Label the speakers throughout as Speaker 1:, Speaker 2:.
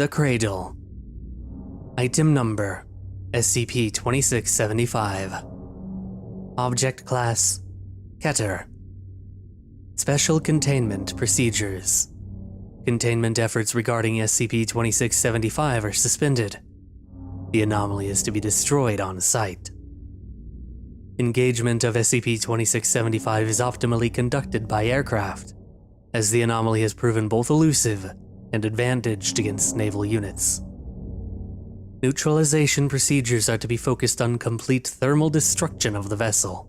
Speaker 1: The Cradle. Item Number SCP-2675. Object Class Keter. Special Containment Procedures. Containment efforts regarding SCP-2675 are suspended. The anomaly is to be destroyed on site. Engagement of SCP-2675 is optimally conducted by aircraft, as the anomaly has proven both elusive and advantaged against naval units. Neutralization procedures are to be focused on complete thermal destruction of the vessel.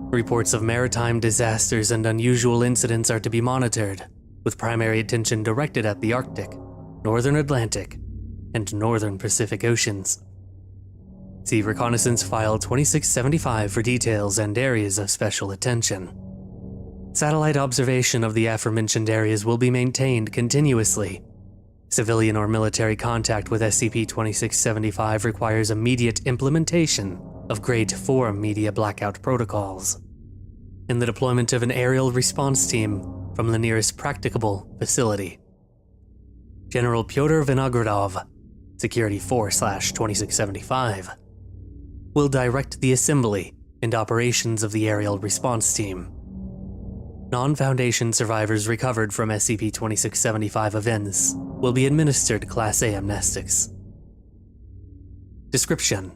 Speaker 1: Reports of maritime disasters and unusual incidents are to be monitored, with primary attention directed at the Arctic, Northern Atlantic, and Northern Pacific Oceans. See Reconnaissance File 2675 for details and areas of special attention. Satellite observation of the aforementioned areas will be maintained continuously. Civilian or military contact with SCP-2675 requires immediate implementation of Grade 4 media blackout protocols, and the deployment of an aerial response team from the nearest practicable facility. General Pyotr Vinogradov, Security 4/2675, will direct the assembly and operations of the aerial response team. Non-Foundation survivors recovered from SCP-2675 events will be administered Class A amnestics. Description: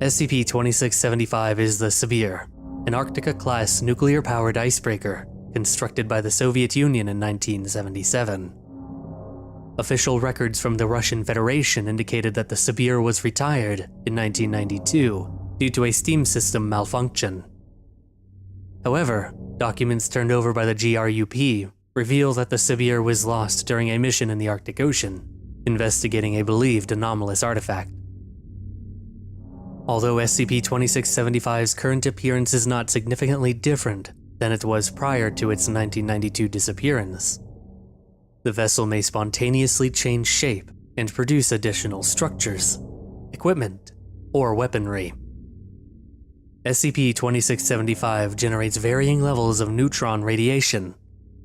Speaker 1: SCP-2675 is the Sibir, an Arctica-class nuclear-powered icebreaker constructed by the Soviet Union in 1977. Official records from the Russian Federation indicated that the Sibir was retired in 1992 due to a steam system malfunction. However, documents turned over by the GRUP reveal that the Sibir was lost during a mission in the Arctic Ocean, investigating a believed anomalous artifact. Although SCP-2675's current appearance is not significantly different than it was prior to its 1992 disappearance, the vessel may spontaneously change shape and produce additional structures, equipment, or weaponry. SCP-2675 generates varying levels of neutron radiation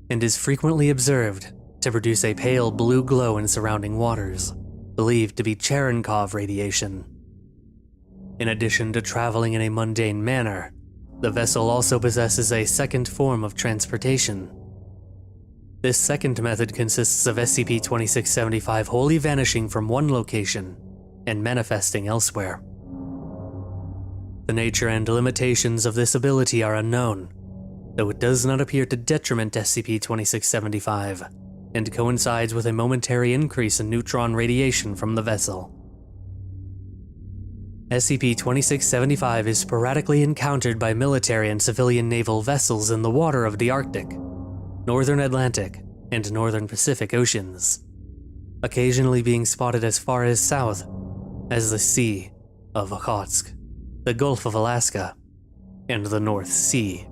Speaker 1: and is frequently observed to produce a pale blue glow in surrounding waters, believed to be Cherenkov radiation. In addition to traveling in a mundane manner, the vessel also possesses a second form of transportation. This second method consists of SCP-2675 wholly vanishing from one location and manifesting elsewhere. The nature and limitations of this ability are unknown, though it does not appear to detriment SCP-2675 and coincides with a momentary increase in neutron radiation from the vessel. SCP-2675 is sporadically encountered by military and civilian naval vessels in the water of the Arctic, Northern Atlantic, and Northern Pacific Oceans, occasionally being spotted as far as south as the Sea of Okhotsk, the Gulf of Alaska, and the North Sea.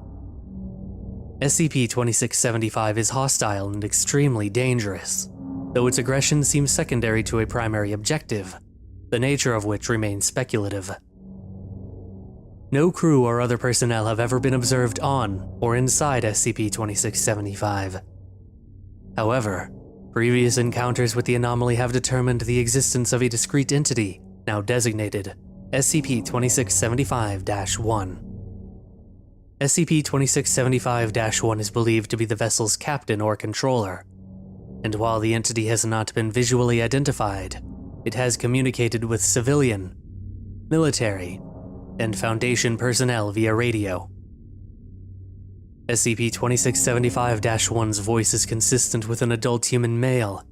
Speaker 1: SCP-2675 is hostile and extremely dangerous, though its aggression seems secondary to a primary objective, the nature of which remains speculative. No crew or other personnel have ever been observed on or inside SCP-2675. However, previous encounters with the anomaly have determined the existence of a discrete entity now designated SCP-2675-1. SCP-2675-1 is believed to be the vessel's captain or controller, and while the entity has not been visually identified, it has communicated with civilian, military, and Foundation personnel via radio. SCP-2675-1's voice is consistent with an adult human male,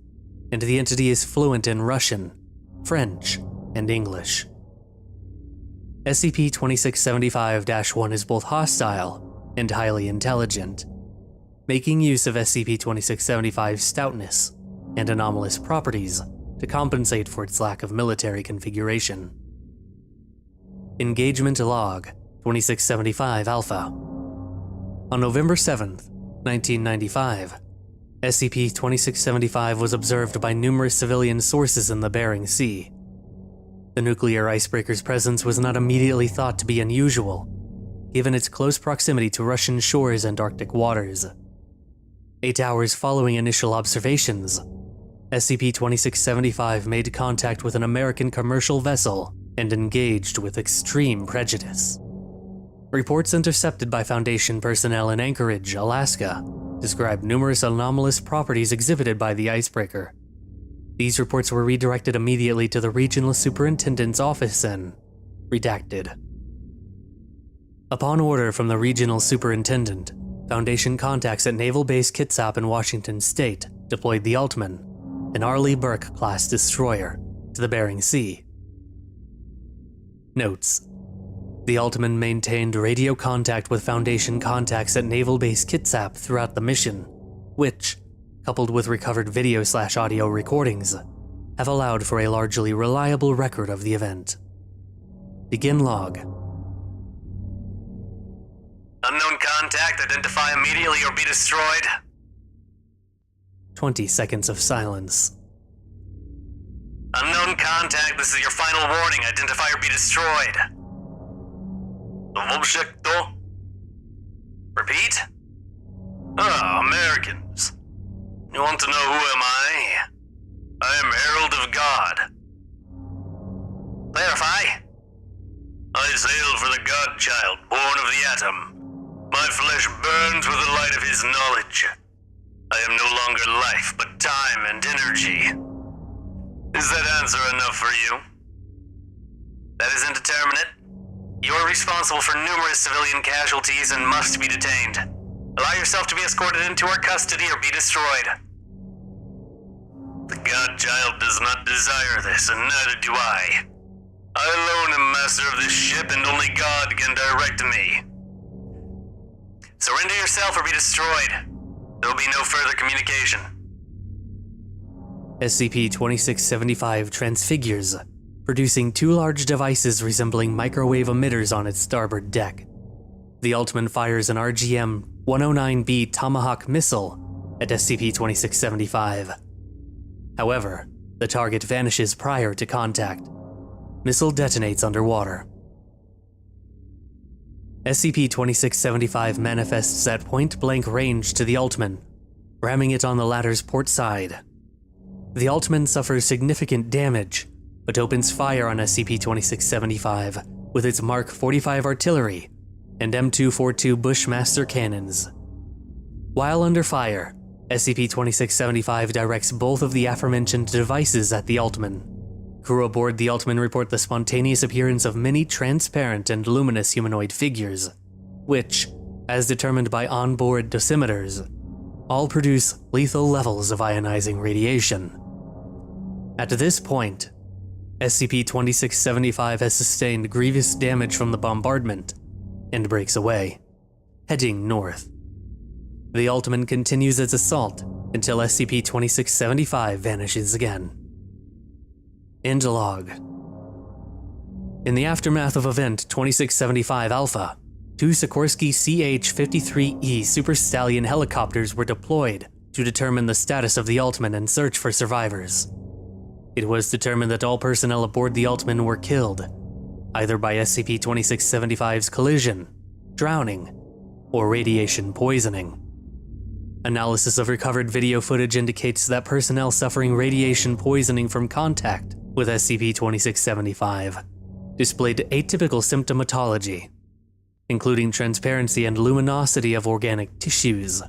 Speaker 1: and the entity is fluent in Russian, French, and English. SCP-2675-1 is both hostile and highly intelligent, making use of SCP-2675's stoutness and anomalous properties to compensate for its lack of military configuration. Engagement Log 2675 Alpha. On November 7th, 1995, SCP-2675 was observed by numerous civilian sources in the Bering Sea. The nuclear icebreaker's presence was not immediately thought to be unusual, given its close proximity to Russian shores and Arctic waters. 8 hours following initial observations, SCP-2675 made contact with an American commercial vessel and engaged with extreme prejudice. Reports intercepted by Foundation personnel in Anchorage, Alaska, described numerous anomalous properties exhibited by the icebreaker. These reports were redirected immediately to the Regional Superintendent's office and redacted. Upon order from the Regional Superintendent, Foundation contacts at Naval Base Kitsap in Washington State deployed the Altman, an Arleigh Burke-class destroyer, to the Bering Sea. Notes: the Altman maintained radio contact with Foundation contacts at Naval Base Kitsap throughout the mission, which, coupled with recovered video/audio recordings, have allowed for a largely reliable record of the event. Begin log.
Speaker 2: Unknown contact, identify immediately or be destroyed.
Speaker 1: 20 seconds of silence.
Speaker 2: Unknown contact, this is your final warning, identify or be destroyed. Repeat? Americans. You want to know who am I? I am Herald of God. Clarify. I sail for the God-child, born of the atom. My flesh burns with the light of his knowledge. I am no longer life, but time and energy. Is that answer enough for you? That is indeterminate. You are responsible for numerous civilian casualties and must be detained. Allow yourself to be escorted into our custody or be destroyed. The God-child does not desire this, and neither do I. I alone am master of this ship, and only God can direct me. Surrender yourself or be destroyed. There will be no further communication.
Speaker 1: SCP-2675 transfigures, producing two large devices resembling microwave emitters on its starboard deck. The Altman fires an RGM-109B Tomahawk missile at SCP-2675. However, the target vanishes prior to contact. Missile detonates underwater. SCP-2675 manifests at point-blank range to the Altman, ramming it on the latter's port side. The Altman suffers significant damage, but opens fire on SCP-2675 with its Mark 45 artillery and M242 Bushmaster cannons. While under fire, SCP-2675 directs both of the aforementioned devices at the Altman. Crew aboard the Altman report the spontaneous appearance of many transparent and luminous humanoid figures, which, as determined by onboard dosimeters, all produce lethal levels of ionizing radiation. At this point, SCP-2675 has sustained grievous damage from the bombardment and breaks away, heading north. The Altman continues its assault until SCP-2675 vanishes again. End log. In the aftermath of Event 2675 Alpha, two Sikorsky CH-53E Super Stallion helicopters were deployed to determine the status of the Altman and search for survivors. It was determined that all personnel aboard the Altman were killed, either by SCP-2675's collision, drowning, or radiation poisoning. Analysis of recovered video footage indicates that personnel suffering radiation poisoning from contact with SCP-2675 displayed atypical symptomatology, including transparency and luminosity of organic tissues,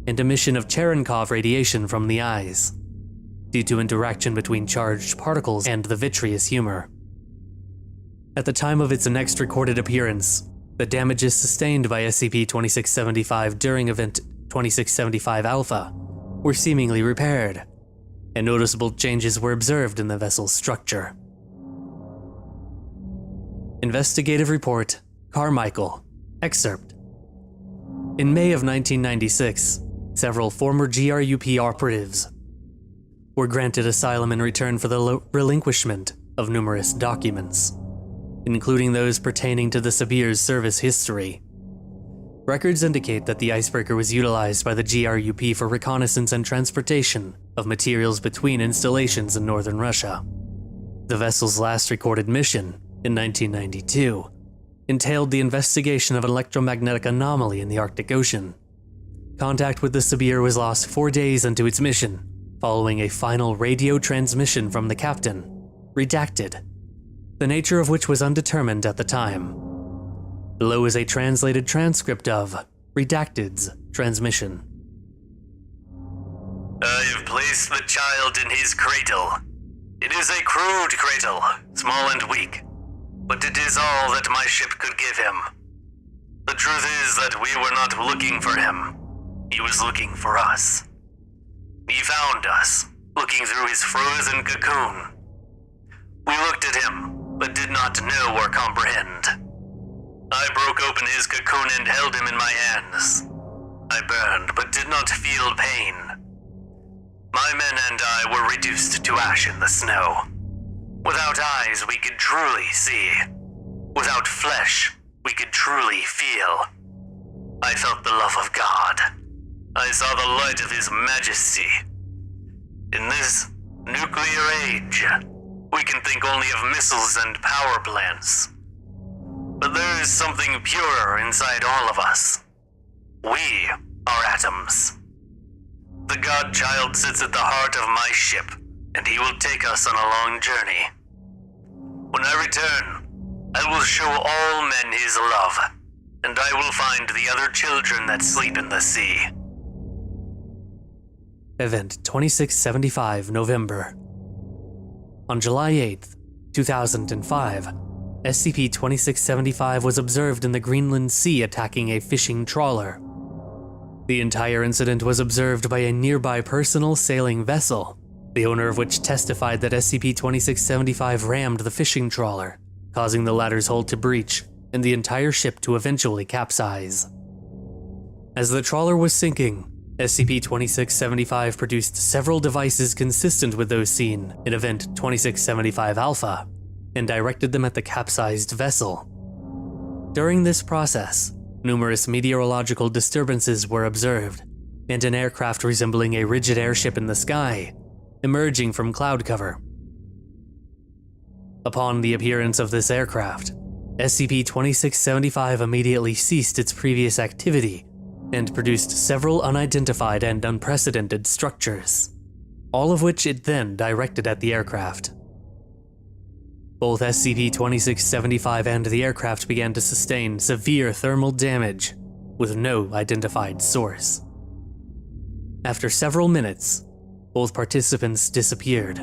Speaker 1: and emission of Cherenkov radiation from the eyes, due to interaction between charged particles and the vitreous humor. At the time of its next recorded appearance, the damages sustained by SCP-2675 during Event 2675 Alpha were seemingly repaired, and noticeable changes were observed in the vessel's structure. Investigative Report, Carmichael, Excerpt. In May of 1996, several former GRUP operatives were granted asylum in return for the relinquishment of numerous documents, including those pertaining to the Sabir's service history. Records indicate that the icebreaker was utilized by the GRUP for reconnaissance and transportation of materials between installations in northern Russia. The vessel's last recorded mission, in 1992, entailed the investigation of an electromagnetic anomaly in the Arctic Ocean. Contact with the Sabir was lost 4 days into its mission, following a final radio transmission from the captain, redacted, the nature of which was undetermined at the time. Below is a translated transcript of Redacted's transmission.
Speaker 2: I have placed the child in his cradle. It is a crude cradle, small and weak, but it is all that my ship could give him. The truth is that we were not looking for him. He was looking for us. He found us, looking through his frozen cocoon. We looked at him, but did not know or comprehend. I broke open his cocoon and held him in my hands. I burned, but did not feel pain. My men and I were reduced to ash in the snow. Without eyes, we could truly see. Without flesh, we could truly feel. I felt the love of God. I saw the light of His majesty. In this nuclear age, we can think only of missiles and power plants. But there is something purer inside all of us. We are atoms. The God-child sits at the heart of my ship, and he will take us on a long journey. When I return, I will show all men his love, and I will find the other children that sleep in the sea.
Speaker 1: Event 2675, November. On July 8th, 2005, SCP-2675 was observed in the Greenland Sea attacking a fishing trawler. The entire incident was observed by a nearby personal sailing vessel, the owner of which testified that SCP-2675 rammed the fishing trawler, causing the latter's hull to breach and the entire ship to eventually capsize. As the trawler was sinking, SCP-2675 produced several devices consistent with those seen in Event 2675 Alpha and directed them at the capsized vessel. During this process, numerous meteorological disturbances were observed, and an aircraft resembling a rigid airship in the sky, emerging from cloud cover. Upon the appearance of this aircraft, SCP-2675 immediately ceased its previous activity and produced several unidentified and unprecedented structures, all of which it then directed at the aircraft. Both SCP-2675 and the aircraft began to sustain severe thermal damage, with no identified source. After several minutes, both participants disappeared,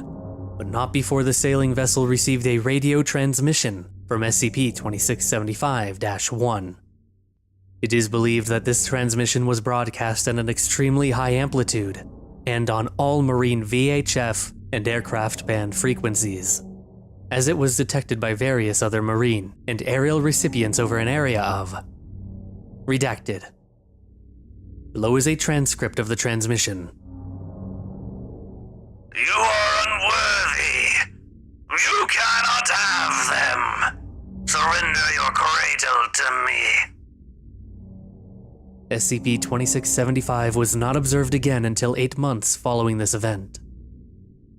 Speaker 1: but not before the sailing vessel received a radio transmission from SCP-2675-1. It is believed that this transmission was broadcast at an extremely high amplitude and on all marine VHF and aircraft band frequencies, as it was detected by various other marine and aerial recipients over an area of redacted. Below is a transcript of the transmission.
Speaker 2: You are unworthy. You cannot have them. Surrender your cradle to me.
Speaker 1: SCP-2675 was not observed again until 8 months following this event.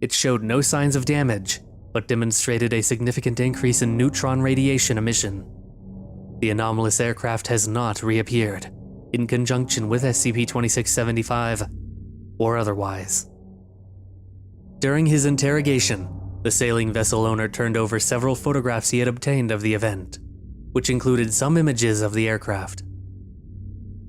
Speaker 1: It showed no signs of damage, but demonstrated a significant increase in neutron radiation emission. The anomalous aircraft has not reappeared, in conjunction with SCP-2675, or otherwise. During his interrogation, the sailing vessel owner turned over several photographs he had obtained of the event, which included some images of the aircraft.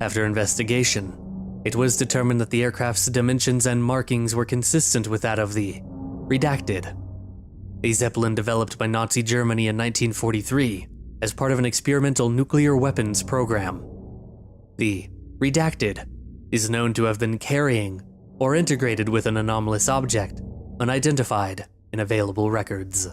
Speaker 1: After investigation, it was determined that the aircraft's dimensions and markings were consistent with that of the redacted, a Zeppelin developed by Nazi Germany in 1943 as part of an experimental nuclear weapons program. The redacted is known to have been carrying or integrated with an anomalous object unidentified in available records.